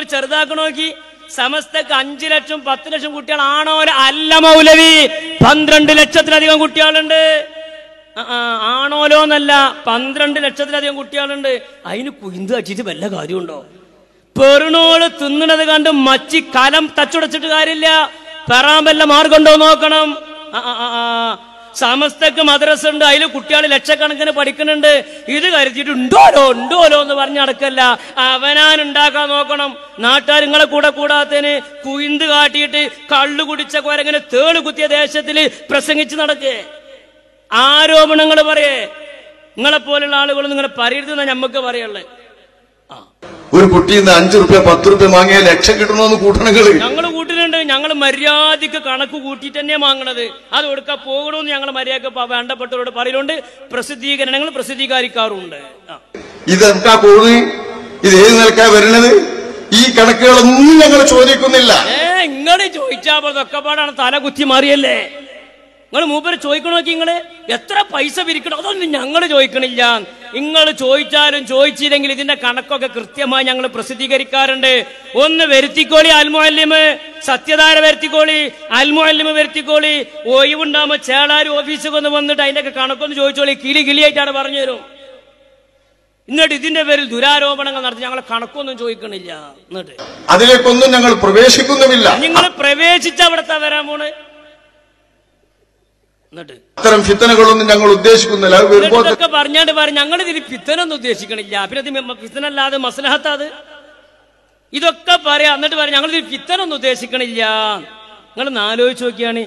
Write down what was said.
ചെറുതാക്കണോക്കി സമസ്തക്ക് 5 ലക്ഷം 10 ലക്ഷം കുട്ടികളാണോ അല്ല മൗലവി 12 ലക്ഷത്തിലധികം കുട്ടികളുണ്ട്. ആണോലോ എന്നല്ല, 12 ലക്ഷത്തിലധികം കുട്ടികളുണ്ട്. അതിന് കുയിന്ത് അടിച്ചിട്ട് വല്ല കാര്യമുണ്ടോ? പെറുണോള് തിന്നണത് കണ്ട് മച്ചി കലം തച്ചുടച്ചിട്ട് കാര്യമില്ല. പെറാൻ വല്ല മാർഗമുണ്ടോ നോക്കണം. സമസ്തക്ക് മദ്രസ ഉണ്ട്, അതിൽ കുട്ടികൾ ലക്ഷക്കണക്കിന് പഠിക്കുന്നുണ്ട്. ഇത് കരുതിയിട്ട് ഉണ്ടോലോ എന്ന് പറഞ്ഞ് നടക്കല്ല, അവനാൻ ഉണ്ടാക്കാൻ നോക്കണം. നാട്ടുകാർ നിങ്ങളെ കൂടെ കൂടാത്തതിന് കുയിന്ത് കാട്ടിയിട്ട് കള്ളു കുടിച്ച കൊരങ്ങനെ തേള് കുത്തിയ ദേശത്തിൽ പ്രസംഗിച്ച് നടക്കേ. ആരോപണങ്ങൾ പറയേ. നിങ്ങളെപ്പോലുള്ള ആളുകൾ നിങ്ങളെ പറയരുതെന്നാ ഞമ്മക്ക് പറയുള്ളേ. ഒരു കുട്ടിന്ന് 5 റുപ്യ 10 റുപ്യ വാങ്ങിയാൽ ലക്ഷം കിട്ടണമെന്ന് കൂട്ടണങ്ങള് ഞങ്ങൾ കൂട്ടുന്നുണ്ട്. ഞങ്ങൾ മര്യാദക്ക് കണക്ക് കൂട്ടിയിട്ട് തന്നെയാ വാങ്ങണത്. അത് കൊടുക്കാൻ പോകണമെന്ന് ഞങ്ങൾ മര്യാദക്ക് വേണ്ടപ്പെട്ടവരോട് പറയലുണ്ട്. പ്രസിദ്ധീകരണങ്ങൾ പ്രസിദ്ധീകരിക്കാറുണ്ട്. ഇതെന്താ പോകുന്നത്? ഇത് ഏത് നിലക്കാ വരുന്നത്? ഈ കണക്കുകളൊന്നും ഞങ്ങൾ ചോദിക്കുന്നില്ല. ഇങ്ങള് ചോദിച്ചാ ഇതൊക്കെ പാടാണ് തല കുത്തി മാറിയല്ലേ. നിങ്ങൾ മൂപ്പര് ചോദിക്കണോക്കി നിങ്ങള് എത്ര പൈസ പിരിക്കണം അതൊന്നും ഞങ്ങൾ ചോദിക്കണില്ല. നിങ്ങൾ ചോദിച്ചാലും ചോദിച്ചില്ലെങ്കിൽ ഇതിന്റെ കണക്കൊക്കെ കൃത്യമായി ഞങ്ങൾ പ്രസിദ്ധീകരിക്കാറുണ്ട്. ഒന്ന് വരുത്തിക്കോളി അൽമുഅല്ലിമ്, സത്യധാര വരുത്തിക്കോളി, അൽമുഅല്ലിമ് വരുത്തിക്കോളി. ഒഴിവുണ്ടാകുമ്പോ ചേളാരി ഓഫീസിൽ ഒന്ന് വന്നിട്ട് അതിന്റെ കണക്കൊന്ന് ചോദിച്ചോളി. കിളിയായിട്ടാണ് പറഞ്ഞു തരും. എന്നിട്ട് ഇതിന്റെ പേരിൽ ദുരാരോപണങ്ങൾ നടത്തി ഞങ്ങളെ കണക്കൊന്നും ചോദിക്കണില്ല. എന്നിട്ട് അതിലേക്കൊന്നും ഞങ്ങൾ പ്രവേശിക്കുന്നുമില്ല. നിങ്ങൾ പ്രവേശിച്ച അവിടത്തെ വരാൻ പോണ്. അത്തരം ഫിത്തനകളൊന്നും ഞങ്ങൾ ഉദ്ദേശിക്കുന്നില്ല. ഇതൊക്കെ പറഞ്ഞാണ്ട് ഞങ്ങൾ ഇതിൽ ഫിത്തനൊന്നും ഉദ്ദേശിക്കണില്ല. പിന്നെ ഫിത്തനല്ലാതെ മസ്ലഹത്താത് ഇതൊക്കെ പറയാം. എന്നിട്ട് പറയാം ഞങ്ങൾ ഇതിൽ ഫിത്തനൊന്നും ഉദ്ദേശിക്കണില്ല. നിങ്ങൾ ആലോചിച്ച് നോക്കിയാണ്.